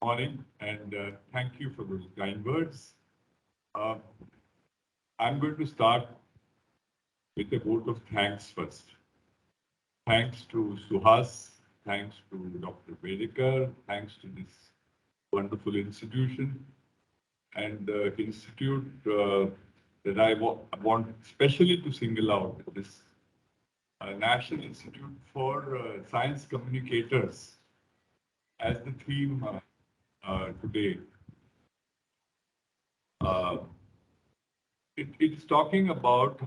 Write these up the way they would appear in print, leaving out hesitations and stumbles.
Morning, and thank you for those kind words. Uh, I'm going to start with a vote of thanks first. Thanks to Suhas, thanks to Dr. Vedekar, thanks to this wonderful institution and the institute that I want especially to single out this National Institute for Science Communicators as the theme today. Uh, it's talking about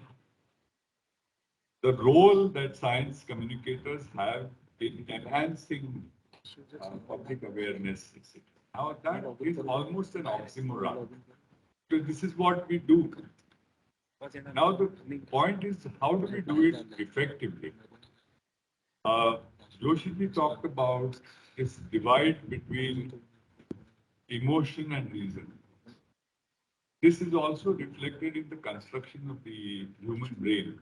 the role that science communicators have in enhancing public awareness, etc. Now, that is almost an oxymoron. Because this is what we do. Now, the point is, how do we do it effectively? Uh, Joshiji talked about this divide between emotion and reason. This is also reflected in the construction of the human brain.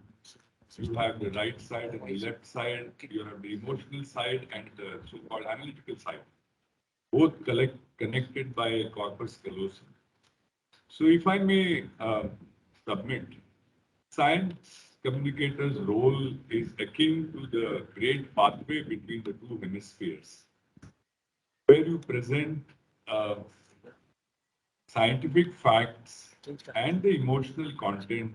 You have the right side and the left side, you have the emotional side and the so-called analytical side, both connected by a corpus callosum. So if I may submit, science communicators' role is akin to the great pathway between the two hemispheres, where you present uh, scientific facts and the emotional content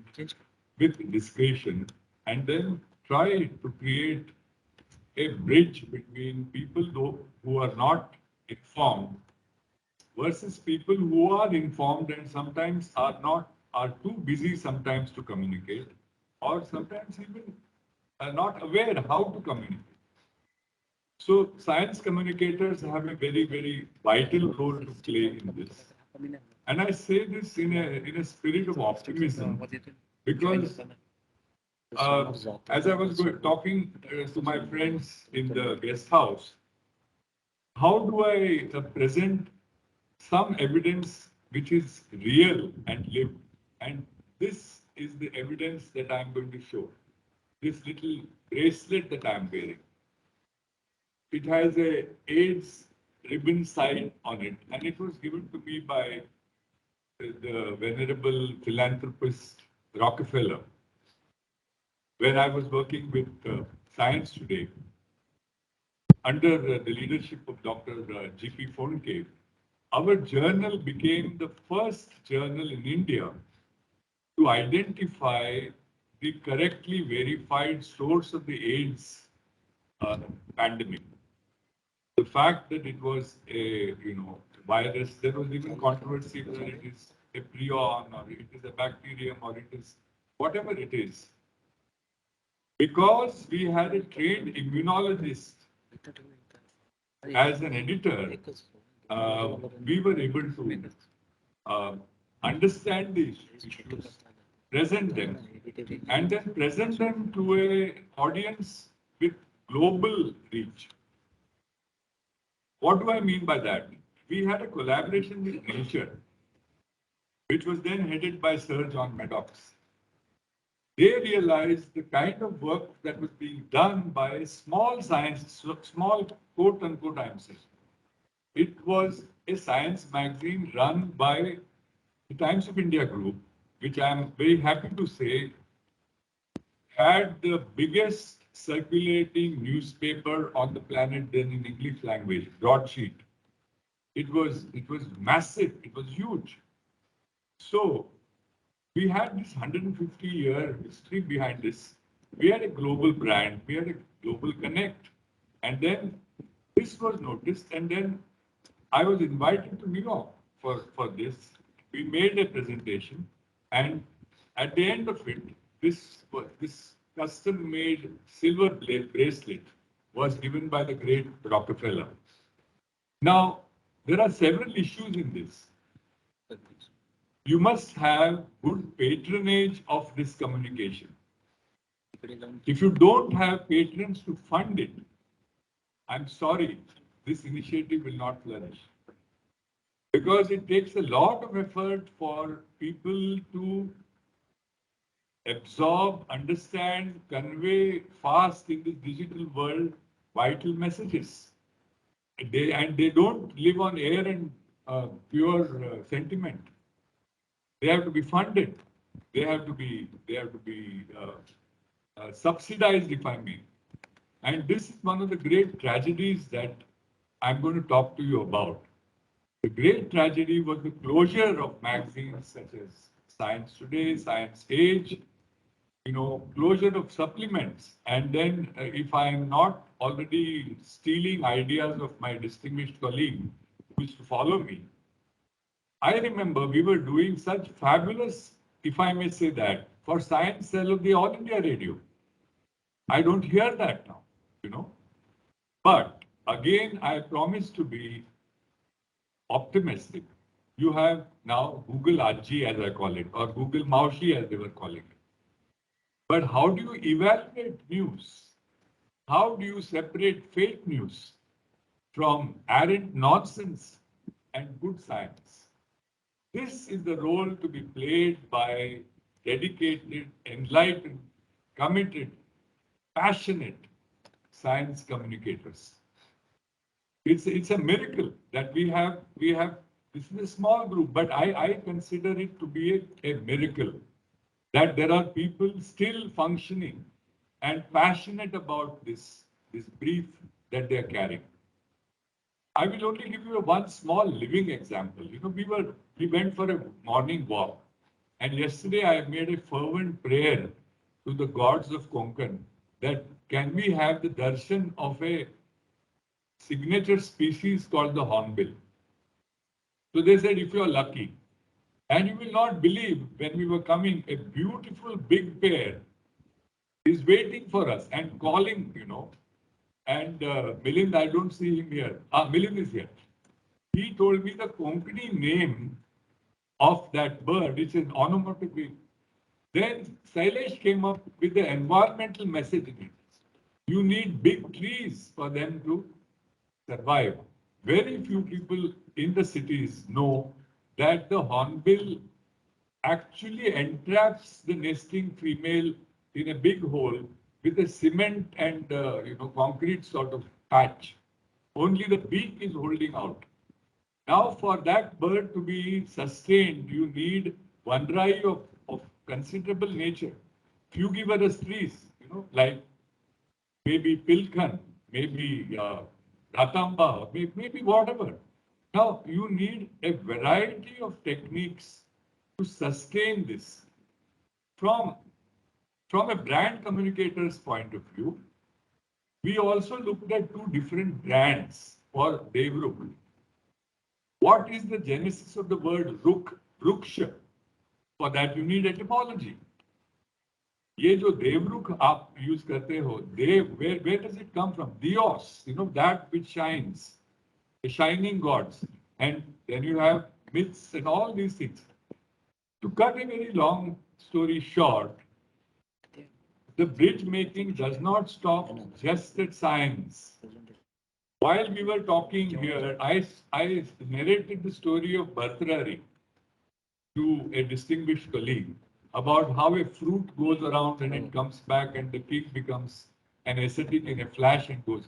with discretion, and then try to create a bridge between people who are not informed versus people who are informed and sometimes are too busy sometimes to communicate, or sometimes even are not aware how to communicate. So science communicators have a very vital role to play in this. And I say this in a spirit of optimism because as I was talking to my friends in the guest house, how do I present some evidence which is real and lived? And this is the evidence that I'm going to show. This little bracelet that I'm wearing. It has a AIDS ribbon sign on it, and it was given to me by the venerable philanthropist Rockefeller when I was working with Science Today under the leadership of Dr. G.P. Fonke. Our journal became the first journal in India to identify the correctly verified source of the AIDS pandemic. The fact that it was a virus, there was even controversy whether it is a prion or it is a bacterium or it is whatever it is. Because we had a trained immunologist as an editor, we were able to uh, understand these issues, present them, and then present them to an audience with global reach. What do I mean by that? We had a collaboration with Nature, which was then headed by Sir John Maddox. They realized the kind of work that was being done by small science, small quote unquote, I'm saying. It was a science magazine run by the Times of India Group, which I'm very happy to say had the biggest circulating newspaper on the planet then in English language, broadsheet. It was massive, it was huge. So we had this 150-year history behind this. We had a global brand, we had a global connect. And then this was noticed, and then I was invited to New York for this. We made a presentation, and at the end of it, this custom-made silver bracelet was given by the great Rockefeller. Now, there are several issues in this. You must have good patronage of this communication. If you don't have patrons to fund it, I'm sorry, this initiative will not flourish. Because it takes a lot of effort for people to absorb, understand, convey fast in this digital world vital messages. They don't live on air and pure sentiment. They have to be funded. They have to be subsidized, if I may. And this is one of the great tragedies that I'm going to talk to you about. The great tragedy was the closure of magazines such as Science Today, Science Age, closure of supplements. And then if I am not already stealing ideas of my distinguished colleague who used to follow me, I remember we were doing such fabulous, if I may say that, for Science Cell of the All India Radio. I don't hear that now. But again, I promise to be optimistic. You have now Google Aji, as I call it, or Google Maharshi, as they were calling it. But how do you evaluate news? How do you separate fake news from arrant nonsense and good science? This is the role to be played by dedicated, enlightened, committed, passionate science communicators. It's a miracle that we have. This is a small group, but I consider it to be a miracle that there are people still functioning and passionate about this brief that they are carrying. I will only give you one small living example. We went for a morning walk, and yesterday I made a fervent prayer to the gods of Konkan that can we have the darshan of a signature species called the hornbill. So they said, if you are lucky, and you will not believe when we were coming, a beautiful big pair is waiting for us and calling, And Milind, I don't see him here. Milind is here. He told me the Konkani name of that bird, which is onomatopoeic. Then Sailesh came up with the environmental message in it. You need big trees for them to survive. Very few people in the cities know that the hornbill actually entraps the nesting female in a big hole with a cement and concrete sort of patch. Only the beak is holding out. Now, for that bird to be sustained, you need vanrai of considerable nature. Few give us trees, like maybe pilkhan, maybe ratamba, maybe whatever. Now, you need a variety of techniques to sustain this. From a brand communicator's point of view, we also looked at two different brands for Devruk. What is the genesis of the word ruk, ruksha? For that, you need etymology. ये जो देवरुख आप use करते हो, देव, where does it come from? Dios, that which shines, the shining gods. And then you have myths and all these things. To cut a very long story short, the bridge making does not stop just at science. While we were talking here, I narrated the story of Bhartrhari to a distinguished colleague about how a fruit goes around and it comes back and the king becomes an ascetic in a flash and goes.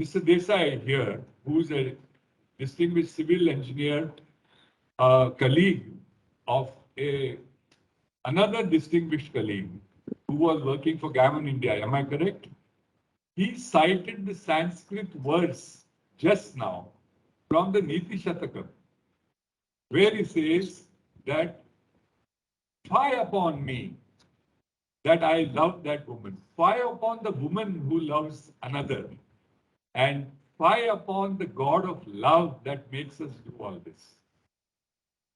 Mr. Desai here, who's a distinguished civil engineer, colleague of another distinguished colleague who was working for Gammon India, am I correct? He cited the Sanskrit verse just now from the Niti Shatakam, where he says that fie upon me that I love that woman. Fie upon the woman who loves another. And fie upon the God of love that makes us do all this.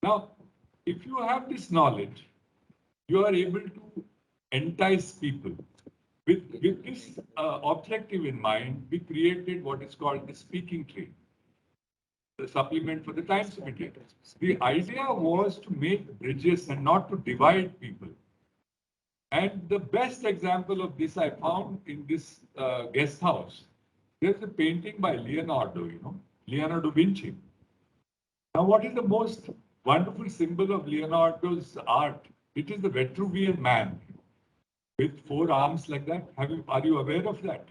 Now, if you have this knowledge, you are able to entice people. With this objective in mind, we created what is called the speaking tree, the supplement for the Times of India. The idea was to make bridges and not to divide people. And the best example of this I found in this guest house. There's a painting by Leonardo, Leonardo da Vinci. Now, what is the most wonderful symbol of Leonardo's art? It is the Vitruvian man with 4 arms like that. Are you aware of that?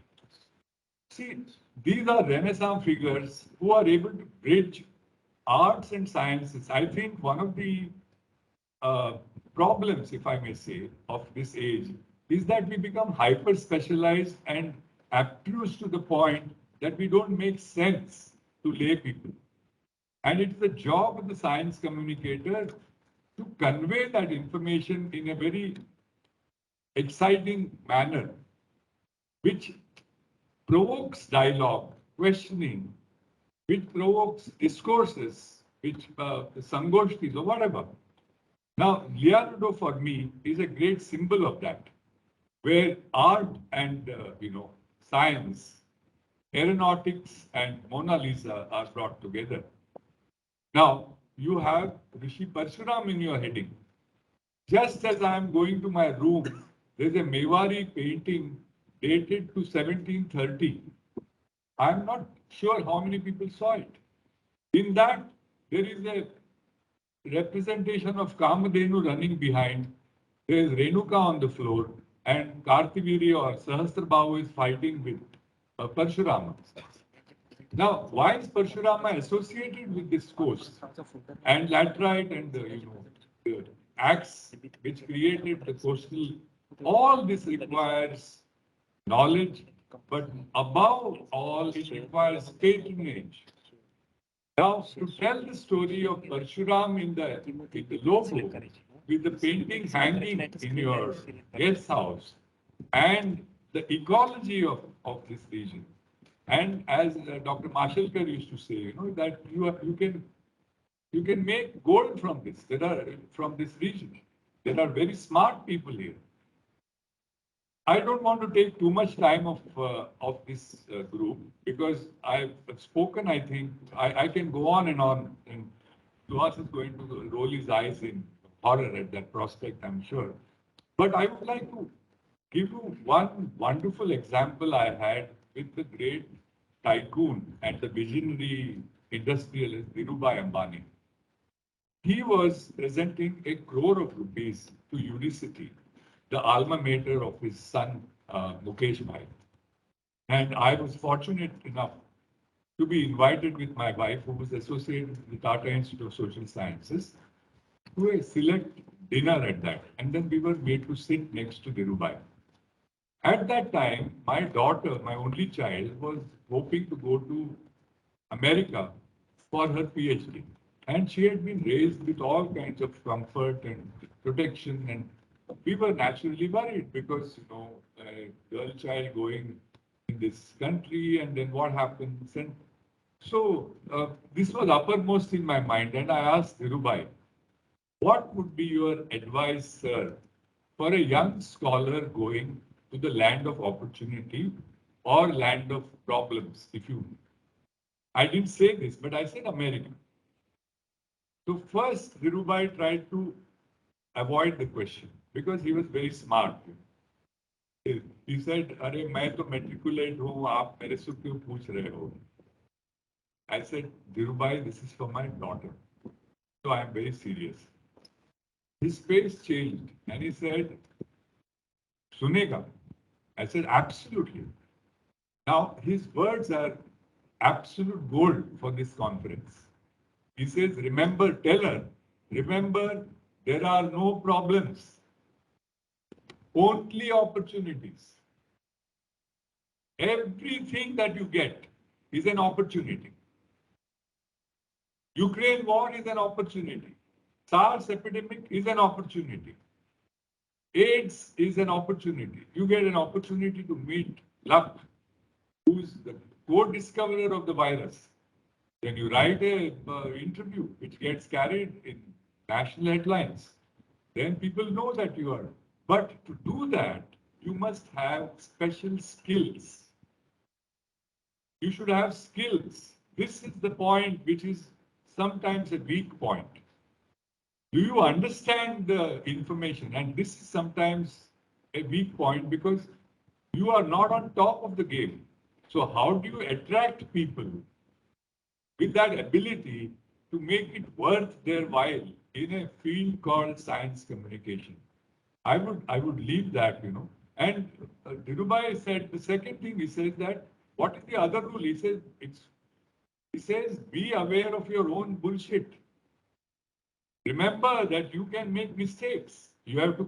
See, these are Renaissance figures who are able to bridge arts and sciences. I think one of the uh, problems, if I may say, of this age is that we become hyper specialized and abstruse to the point that we don't make sense to lay people. And it's the job of the science communicator to convey that information in a very exciting manner, which provokes dialogue, questioning, which provokes discourses, which sangoshtis or whatever. Now, Leonardo for me is a great symbol of that, where art and science, aeronautics and Mona Lisa are brought together. Now, you have Rishi Parshuram in your heading. Just as I am going to my room, there's a Mewari painting dated to 1730. I'm not sure how many people saw it. In that, there is a representation of Kamadhenu running behind. There is Renuka on the floor, and Kartiviri or Sahasrabahu is fighting with Parshurama. Now, why is Parshurama associated with this coast? And laterite and the axe which created the coastal, all this requires knowledge, but above all, it requires patronage. Now, to tell the story of Parshuram in the logo, with the painting hanging in your guest house, and the ecology of this region, and as Dr. Mashalkar used to say, that you can make gold from this. From this region. There are very smart people here. I don't want to take too much time of this group because I've spoken. I think I can go on, and Suhas is going to roll his eyes in horror at that prospect, I'm sure. But I would like to give you one wonderful example I had with the great tycoon and the visionary industrialist Dhirubhai Ambani. He was presenting 1 crore of rupees to Unicity, the alma mater of his son Mukesh Bhai. And I was fortunate enough to be invited with my wife, who was associated with the Tata Institute of Social Sciences, to a select dinner at that. And then we were made to sit next to Dhirubhai. At that time, my daughter, my only child, was hoping to go to America for her PhD. And she had been raised with all kinds of comfort and protection. And we were naturally worried because, a girl child going in this country, and then what happens. And so this was uppermost in my mind. And I asked Dhirubhai, what would be your advice, sir, for a young scholar going to the land of opportunity or land of problems? I didn't say this, but I said America. So first, Dhirubhai tried to avoid the question because he was very smart. He said, "अरे मैं तो matriculate हूँ, आप मेरे से क्यों पूछ रहे हो?" I said, "Dhirubhai, this is for my daughter, so I am very serious." His face changed and he said, "Sunega?" I said, "Absolutely." Now his words are absolute gold for this conference. He says, "Remember, tell her, remember, there are no problems, only opportunities. Everything that you get is an opportunity. Ukraine war is an opportunity. SARS epidemic is an opportunity. AIDS is an opportunity. You get an opportunity to meet Luck, who's the co-discoverer of the virus. Then you write an interview which gets carried in national headlines. Then people know that you are. But to do that, you must have special skills. You should have skills. This is the point which is sometimes a weak point. Do you understand the information? And this is sometimes a weak point because you are not on top of the game. So how do you attract people with that ability to make it worth their while in a field called science communication? I would leave that, And Dhirubhai said, the second thing he says that What is the other rule? He says, be aware of your own bullshit. Remember that you can make mistakes. You have to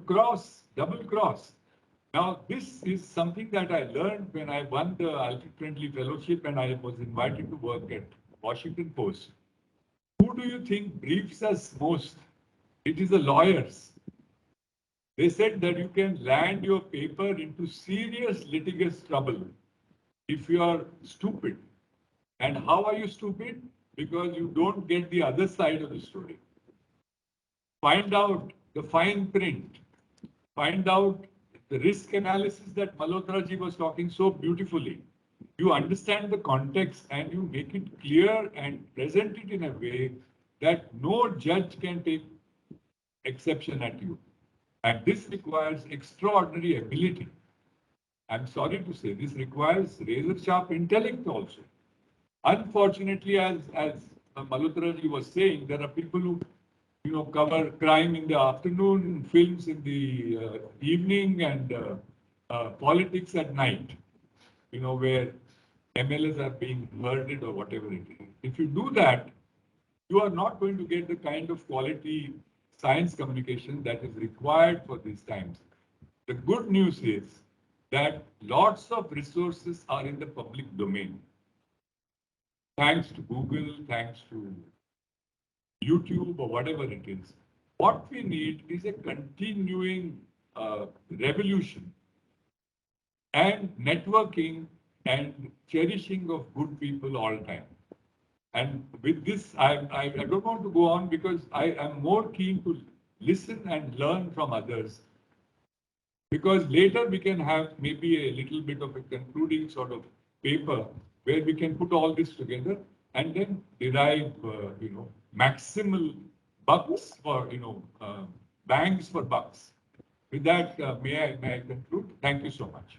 double cross. Now, this is something that I learned when I won the Alfred-Friendly Fellowship and I was invited to work at Washington Post. Who do you think briefs us most? It is the lawyers. They said that you can land your paper into serious litigious trouble if you are stupid. And how are you stupid? Because you don't get the other side of the story. Find out the fine print. Find out the risk analysis that Malhotra ji was talking so beautifully. You understand the context and you make it clear and present it in a way that no judge can take exception at you. And this requires extraordinary ability. I'm sorry to say, this requires razor-sharp intellect also. Unfortunately, as Malhotra ji was saying, there are people who cover crime in the afternoon, films in the evening, and politics at night, where MLAs are being murdered or whatever it is. If you do that, you are not going to get the kind of quality science communication that is required for these times. The good news is that lots of resources are in the public domain. Thanks to Google, thanks to YouTube or whatever it is. What we need is a continuing revolution and networking and cherishing of good people all the time. And with this, I don't want to go on because I am more keen to listen and learn from others. Because later we can have maybe a little bit of a concluding sort of paper where we can put all this together and then derive, maximal bucks for, bangs for bucks. With that, may I conclude? Thank you so much.